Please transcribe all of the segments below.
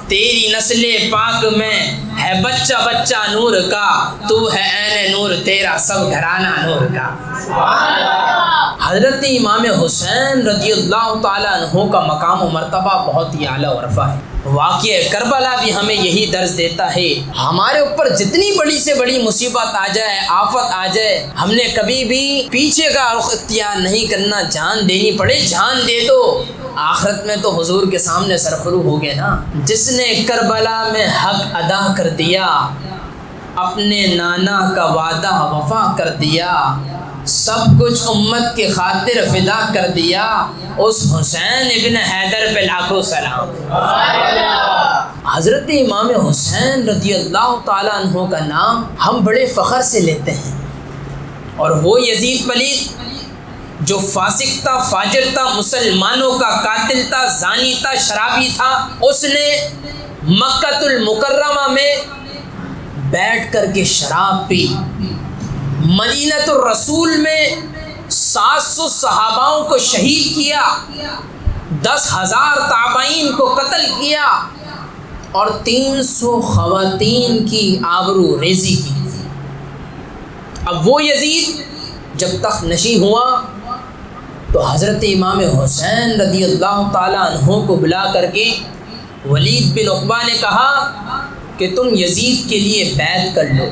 تیری نسل پاک میں ہے بچہ بچہ نور کا، تو ہے عین نور تیرا سب گھرانہ نور کا۔ حضرت امام حسین رضی اللہ تعالیٰ عنہ کا مقام و مرتبہ بہت ہی اعلیٰ و رفیع ہے۔ واقعہ کربلا بھی ہمیں یہی درس دیتا ہے۔ ہمارے اوپر جتنی بڑی سے بڑی مصیبت آ جائے، آفت آ جائے، ہم نے کبھی بھی پیچھے کا رخ اختیار نہیں کرنا، جان دینی پڑے جان دے دو، آخرت میں تو حضور کے سامنے سرخرو ہو گئے نا۔ جس نے کربلا میں حق ادا کر دیا، اپنے نانا کا وعدہ وفا کر دیا، سب کچھ امت کے خاطر فدا کر دیا، اس حسین ابن حیدر پہ لاکھوں سلام۔ حضرت امام حسین رضی اللہ تعالیٰ عنہ کا نام ہم بڑے فخر سے لیتے ہیں، اور وہ یزید پلید جو فاسق تھا، فاجر تھا، مسلمانوں کا قاتل تھا، زانی تھا، شرابی تھا، اس نے مکہ المکرمہ میں بیٹھ کر کے شراب پی، مدینہ الرسول میں 700 صحاباؤں کو شہید کیا، 10,000 تابعین کو قتل کیا، اور 300 خواتین کی آبرو ریزی کی۔ اب وہ یزید جب تخت نشین ہوا تو حضرت امام حسین رضی اللہ تعالیٰ عنہ کو بلا کر کے ولید بن عقبہ نے کہا کہ تم یزید کے لیے بیعت کر لو۔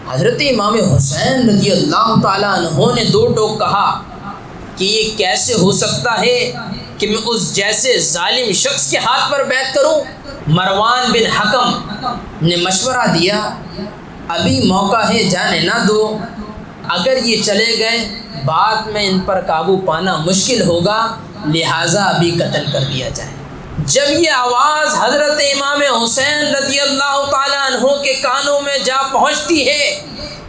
حضرت امام حسین رضی اللہ تعالیٰ عنہ نے دو ٹوک کہا کہ یہ کیسے ہو سکتا ہے کہ میں اس جیسے ظالم شخص کے ہاتھ پر بیعت کروں۔ مروان بن حکم نے مشورہ دیا، ابھی موقع ہے، جانے نہ دو، اگر یہ چلے گئے بعد میں ان پر قابو پانا مشکل ہوگا، لہٰذا ابھی قتل کر دیا جائے۔ جب یہ آواز حضرت امام حسین رضی اللہ تعالیٰ عنہ کے کانوں میں جا پہنچتی ہے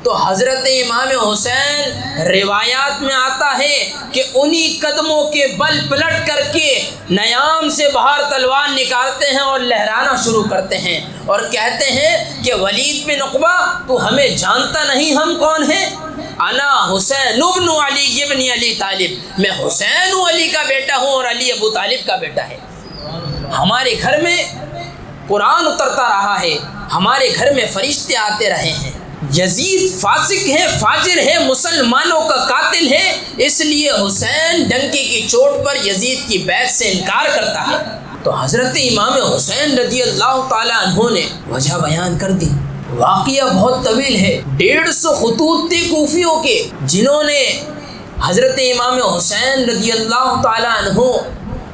تو حضرت امام حسین روایات میں آتا ہے کہ انہی قدموں کے بل پلٹ کر کے نیام سے باہر تلوار نکالتے ہیں اور لہرانا شروع کرتے ہیں اور کہتے ہیں کہ ولید بن عقبہ تو ہمیں جانتا نہیں ہم کون ہیں؟ انا حسین ابن علی ابن علی طالب، میں حسین علی کا بیٹا ہوں اور علی ابو طالب کا بیٹا ہے۔ ہمارے گھر میں قرآن اترتا رہا ہے، ہمارے گھر میں فرشتے آتے رہے ہیں، یزید فاسق ہے، فاجر ہے، مسلمانوں کا قاتل ہے، اس لیے حسین ڈنکے کی چوٹ پر یزید کی بیعت سے انکار کرتا ہے۔ تو حضرت امام حسین رضی اللہ تعالیٰ عنہ نے وجہ بیان کر دی۔ واقعہ بہت طویل ہے، 150 خطوط تھے کوفیوں کے جنہوں نے حضرت امام حسین رضی اللہ تعالیٰ عنہ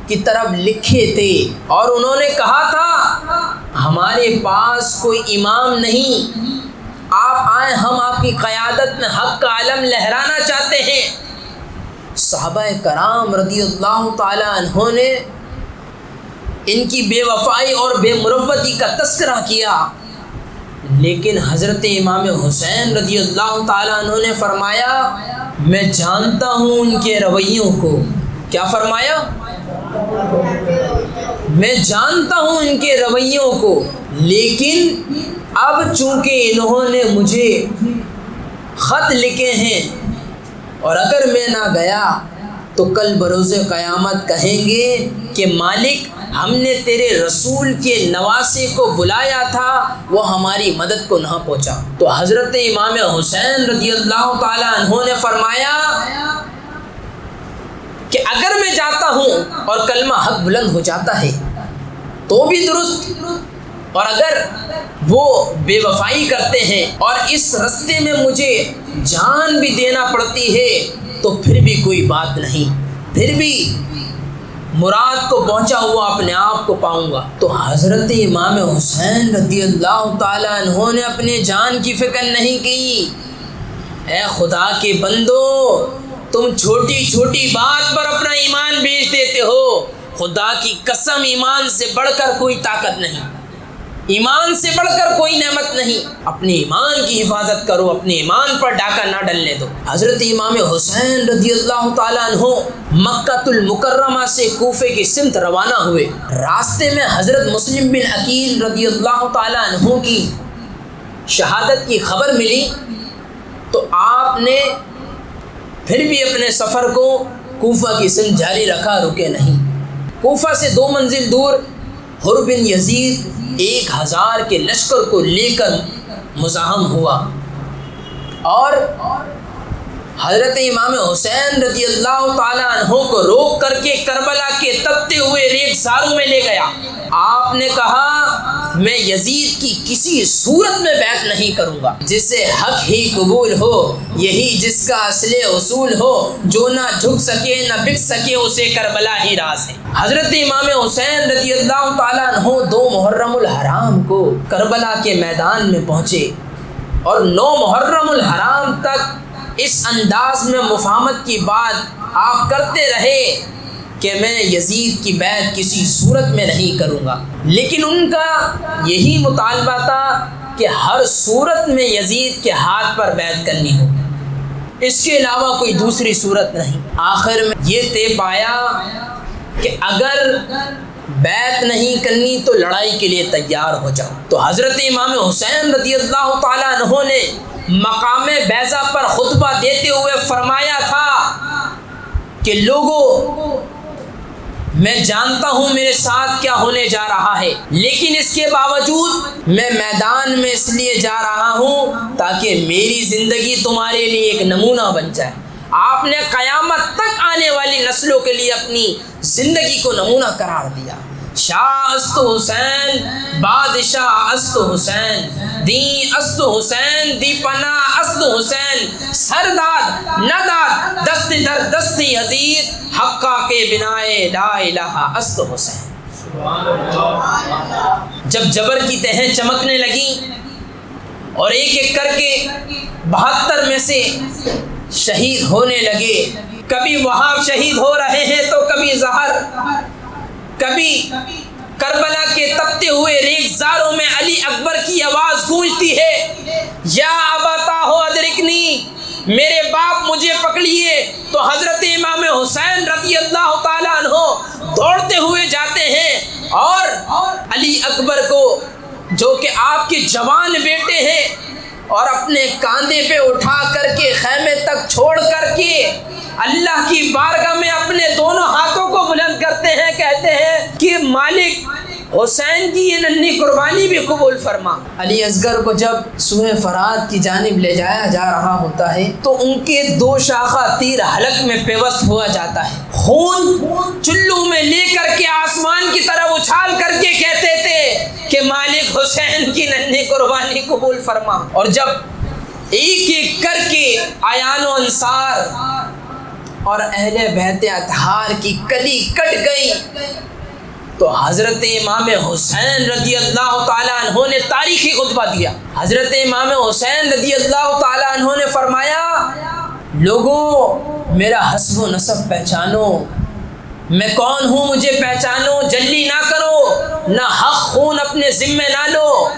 کی طرف لکھے تھے، اور انہوں نے کہا تھا ہمارے پاس کوئی امام نہیں، آپ آئیں، ہم آپ کی قیادت میں حق کا علم لہرانا چاہتے ہیں۔ صحابہ کرام رضی اللہ تعالی عنہ نے ان کی بے وفائی اور بے مروتی کا تذکرہ کیا، لیکن حضرت امام حسین رضی اللہ تعالی عنہ نے فرمایا میں جانتا ہوں ان کے رویوں کو۔ کیا فرمایا؟ میں جانتا ہوں ان کے رویوں کو، لیکن اب چونکہ انہوں نے مجھے خط لکھے ہیں اور اگر میں نہ گیا تو کل بروز قیامت کہیں گے کہ مالک ہم نے تیرے رسول کے نواسے کو بلایا تھا، وہ ہماری مدد کو نہ پہنچا۔ تو حضرت امام حسین رضی اللہ تعالی عنہ نے فرمایا کہ اگر میں جاتا ہوں اور کلمہ حق بلند ہو جاتا ہے تو بھی درست، اور اگر وہ بے وفائی کرتے ہیں اور اس رستے میں مجھے جان بھی دینا پڑتی ہے تو پھر بھی کوئی بات نہیں، پھر بھی مراد کو پہنچا ہوا اپنے آپ کو پاؤں گا۔ تو حضرت امام حسین رضی اللہ تعالی عنہ نے اپنے جان کی فکر نہیں کی۔ اے خدا کے بندو، تم چھوٹی چھوٹی بات پر اپنا ایمان بیچ دیتے ہو، خدا کی قسم ایمان سے بڑھ کر کوئی طاقت نہیں، ایمان سے بڑھ کر کوئی نعمت نہیں۔ اپنے ایمان کی حفاظت کرو، اپنے ایمان پر ڈاکہ نہ ڈلنے دو۔ حضرت امام حسین رضی اللہ تعالیٰ عنہ مکہ المکرمہ سے کوفے کی سمت روانہ ہوئے۔ راستے میں حضرت مسلم بن عقیل رضی اللہ تعالیٰ عنہ کی شہادت کی خبر ملی تو آپ نے پھر بھی اپنے سفر کو کوفہ کی سمت جاری رکھا، رکے نہیں۔ کوفہ سے 2 منزل دور حر بن یزید 1000 کے لشکر کو لے کر مزاحم ہوا اور حضرت امام حسین رضی اللہ تعالیٰ عنہ کو روک کر کے کربلا کے تپتے ہوئے ریگزاروں میں لے گیا۔ آپ نے کہا میں یزید کی کسی صورت میں بیعت نہیں کروں گا، جس سے حق ہی قبول ہو، یہی جس کا اصل اصول ہو، جو نہ جھک سکے نہ بک سکے اسے کربلا ہی راز ہے۔ حضرت امام حسین رضی اللہ تعالیٰ عنہ 2 محرم الحرام کو کربلا کے میدان میں پہنچے اور 9 محرم الحرام تک اس انداز میں مفاہمت کی بات آپ کرتے رہے کہ میں یزید کی بیعت کسی صورت میں نہیں کروں گا، لیکن ان کا یہی مطالبہ تھا کہ ہر صورت میں یزید کے ہاتھ پر بیعت کرنی ہو، اس کے علاوہ کوئی دوسری صورت نہیں۔ آخر میں یہ طے پایا کہ اگر بیعت نہیں کرنی تو لڑائی کے لیے تیار ہو جاؤ۔ تو حضرت امام حسین رضی اللہ تعالیٰ عنہ نے مقام بیضا پر خطبہ دیتے ہوئے فرمایا تھا کہ لوگوں، میں جانتا ہوں میرے ساتھ کیا ہونے جا رہا ہے، لیکن اس کے باوجود میں میدان میں اس لیے جا رہا ہوں تاکہ میری زندگی تمہارے لیے ایک نمونہ بن جائے۔ آپ نے قیامت تک آنے والی نسلوں کے لیے اپنی زندگی کو نمونہ قرار دیا۔ شاہ است حسین، بادشاہ است حسین، دین است حسین، دی پناہ است حسین، سرداد نداد دست در دستی یزید، حقہ کے بنائے لا الہ است حسین۔ جب جبر کی تہیں چمکنے لگیں اور ایک ایک کر کے 72 میں سے شہید ہونے لگے، کبھی وہاں شہید ہو رہے ہیں تو کبھی ظہر، کبھی کربلا کے تپتے ہوئے ریگزاروں میں علی اکبر کی آواز گونجتی ہے، یا اباتا ہو ادرکنی، میرے باپ مجھے پکڑیے۔ تو حضرت امام حسین رضی اللہ تعالیٰ عنہ دوڑتے ہوئے جاتے ہیں اور علی اکبر کو، جو کہ آپ کے جوان بیٹے ہیں، اور اپنے کاندھے پہ اٹھا کر کے خیمے تک چھوڑ کر کے اللہ کی بارگاہ میں اپنے دونوں ہاتھوں کو بلند کرتے ہیں، کہتے ہیں کہ مالک حسین کی یہ ننھی قربانی بھی قبول فرما۔ علی اصغر کو جب سوہ فرات کی جانب لے جایا جا رہا ہوتا ہے تو ان کے 2 شاخہ تیر حلق میں پیوست ہوا جاتا ہے، خون چلو میں لے کر کے آسمان کی طرف اچھال کر کے کہتے تھے کہ مالک حسین کی ننھی قربانی قبول فرما۔ اور جب ایک ایک کر کے اعیان و انصار اور اہل بیت اطہار کی کلی کٹ گئی تو حضرت امام حسین رضی اللہ تعالیٰ عنہ نے تاریخی خطبہ دیا۔ حضرت امام حسین رضی اللہ تعالیٰ عنہ نے فرمایا، لوگوں میرا حسب و نسب پہچانو، میں کون ہوں مجھے پہچانو، جلدی نہ کرو، نہ حق خون اپنے ذمے نہ لو،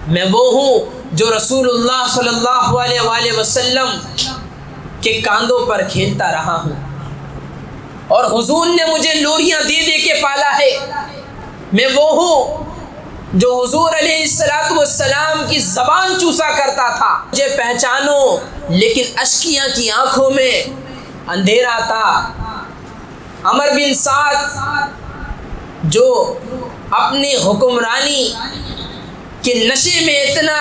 میں وہ ہوں جو رسول اللہ صلی اللہ علیہ وآلہ وسلم کے کاندھوں پر کھیلتا رہا ہوں، اور حضور نے مجھے لوریاں دے دے کے پالا ہے، میں وہ ہوں جو حضور علیہ السلام کی زبان چوسا کرتا تھا، مجھے پہچانو۔ لیکن اشکیاں کی آنکھوں میں اندھیرا تھا۔ عمر بن سعد جو اپنی حکمرانی کے نشے میں اتنا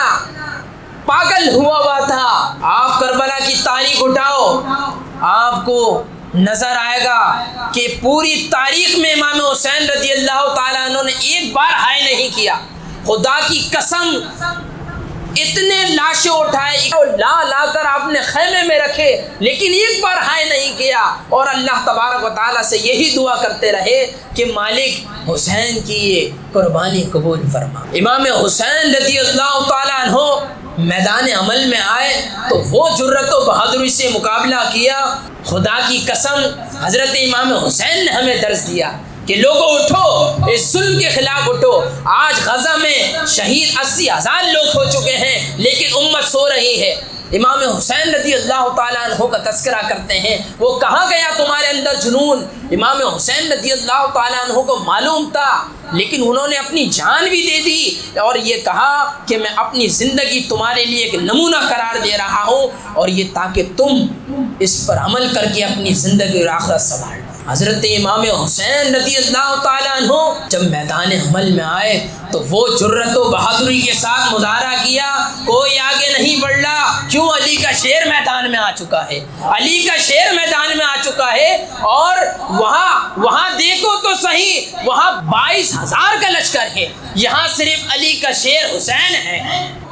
پاگل ہوا تھا، آپ کربلا کی تاریخ اٹھاؤ، آپ کو نظر آئے گا کہ پوری تاریخ میں امام حسین رضی اللہ تعالیٰ عنہ نے ایک بار ہائے نہیں کیا۔ خدا کی قسم اتنے لاشیں اٹھائے، لا کر آپ نے خیمے میں رکھے، لیکن ایک بار ہائے نہیں کیا، اور اللہ تبارک و تعالیٰ سے یہی دعا کرتے رہے کہ مالک حسین کی یہ قربانی قبول فرما۔ امام حسین رضی اللہ تعالیٰ عنہ میدان عمل میں آئے تو وہ جرأت و بہادری سے مقابلہ کیا۔ خدا کی قسم حضرت امام حسین نے ہمیں درس دیا کہ لوگوں اٹھو، اس ظلم کے خلاف اٹھو۔ آج غزہ میں شہید 80,000 لوگ ہو چکے ہیں، لیکن امت سو رہی ہے۔ امام حسین رضی اللہ تعالیٰ عنہ کا تذکرہ کرتے ہیں، وہ کہاں گیا تمہارے اندر جنون؟ امام حسین رضی اللہ تعالیٰ عنہ کو معلوم تھا، لیکن انہوں نے اپنی جان بھی دے دی اور یہ کہا کہ میں اپنی زندگی تمہارے لیے ایک نمونہ قرار دے رہا ہوں، اور یہ تاکہ تم اس پر عمل کر کے اپنی زندگی اور آخرت سنبھال لو۔ حضرت امام حسین رضی اللہ تعالیٰ عنہ جب میدان عمل میں آئے تو وہ جرت و بہادری کے ساتھ مظاہرہ کیا، کوئی آگے نہیں بڑھ رہا، کیوں؟ علی کا شیر میدان میں آ چکا ہے، علی کا شیر میدان میں آ چکا ہے۔ اور وہاں دیکھو تو صحیح، وہاں 22,000 کا لشکر ہے، یہاں صرف علی کا شیر حسین ہے۔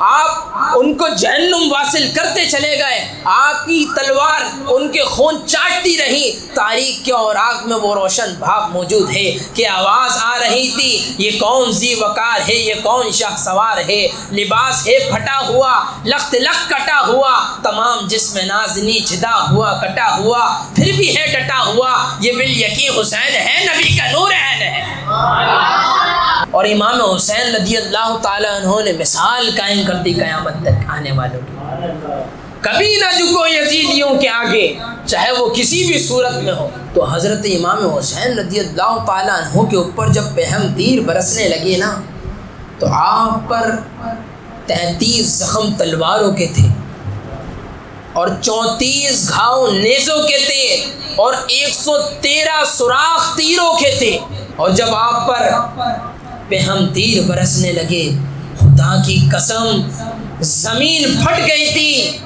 آپ ان کو جہنم واصل کرتے چلے گئے، آپ کی تلوار ان کے خون چاٹتی رہی، تاریخ کے اوراق میں وہ روشن بھاپ موجود ہے کہ آواز آ رہی تھی، یہ کون ذی وقار ہے، یہ کون شاہ سوار ہے، لباس ہے پھٹا ہوا، لخت لخت کٹا ہوا، تمام جسم نازنی جدا ہوا کٹا ہوا، پھر بھی ہے ڈٹا ہوا، یہ بالیقین حسین ہے، نبی کا نور ہے۔ اور امام حسین رضی اللہ تعالیٰ عنہ نے مثال قائم کر دی قیامت تک آنے والوں کی، کبھی نہ جھکو یزیدیوں کے آگے، چاہے وہ کسی بھی صورت میں ہو۔ تو حضرت امام حسین رضی اللہ تعالیٰ عنہ کے اوپر جب پہم تیر برسنے لگے نا، تو آپ پر 33 زخم تلواروں کے تھے اور 34 گھاؤ نیزوں کے تھے اور 113 سوراخ تیروں کے تھے۔ اور جب آپ پر پہم تیر برسنے لگے، خدا کی قسم زمین پھٹ گئی تھی،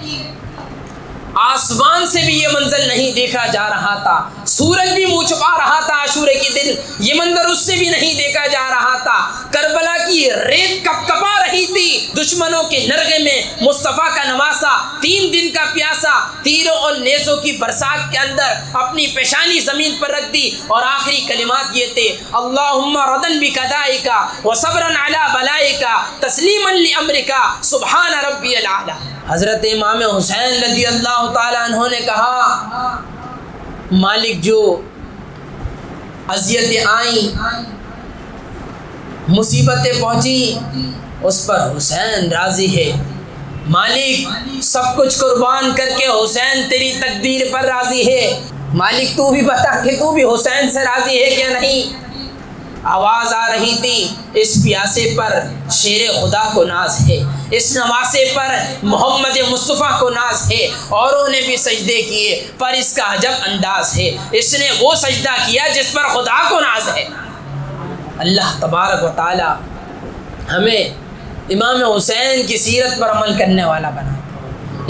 آسمان سے بھی یہ منظر نہیں دیکھا جا رہا تھا، سورج بھی منہ چھپا رہا تھا عاشورے کے دن، یہ منظر اس سے بھی نہیں دیکھا جا رہا تھا۔ کربلا کی ریت کپ کپا رہی تھی دشمنوں کے نرغے میں، مصطفیٰ کا نواسا 3 دن کا پیاسا تیروں اور نیزوں کی برسات کے اندر اپنی پیشانی زمین پر رکھ دی، اور آخری کلمات یہ تھے، اللہم ردن بقضائک وصبرا علی بلائک تسلیما لامرک سبحان ربی الاعلی۔ حضرت امام حسین رضی اللہ تعالیٰ عنہ نے کہا، مالک جو اذیتیں آئیں، مصیبتیں پہنچی، اس پر حسین راضی ہے۔ مالک سب کچھ قربان کر کے حسین تیری تقدیر پر راضی ہے، مالک تو بھی بتا کہ تو بھی حسین سے راضی ہے کیا نہیں؟ آواز آ رہی تھی، اس پیاسے پر شیر خدا کو ناز ہے، اس نواسے پر محمد مصطفیٰ کو ناز ہے، اوروں نے بھی سجدے کیے پر اس کا عجب انداز ہے، اس نے وہ سجدہ کیا جس پر خدا کو ناز ہے۔ اللہ تبارک و تعالی ہمیں امام حسین کی سیرت پر عمل کرنے والا بنا،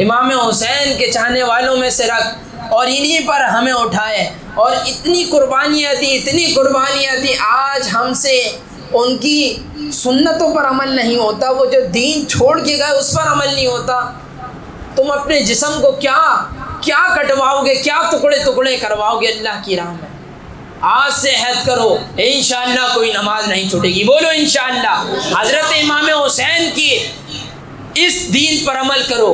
امام حسین کے چاہنے والوں میں سے رکھ، اور انہی پر ہمیں اٹھائے۔ اور اتنی قربانیاں دی، آج ہم سے ان کی سنتوں پر عمل نہیں ہوتا، وہ جو دین چھوڑ کے گئے اس پر عمل نہیں ہوتا۔ تم اپنے جسم کو کیا کٹواؤ گے، کیا ٹکڑے کرواؤ گے اللہ کی راہ میں؟ آج سے عہد کرو، انشاءاللہ کوئی نماز نہیں چھوٹے گی، بولو انشاءاللہ۔ حضرت امام حسین کی اس دین پر عمل کرو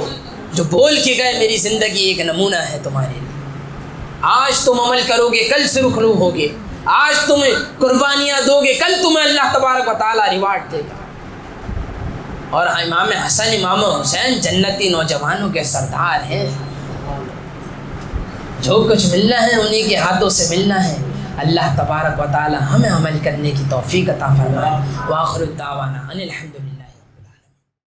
جو بول کے گئے، میری زندگی ایک نمونہ ہے تمہارے لیے۔ آج تم عمل کرو گے، کل سرخرو ہوگے، آج تم قربانیاں دو گے، کل تمہیں اللہ تبارک و تعالیٰ ریوارڈ دے گا۔ اور امام حسن امام حسین جنتی نوجوانوں کے سردار ہیں، جو کچھ ملنا ہے انہی کے ہاتھوں سے ملنا ہے۔ اللہ تبارک و تعالیٰ ہمیں عمل کرنے کی توفیق عطا فرمائے۔ وآخر الدعوانا ان الحمدللہ۔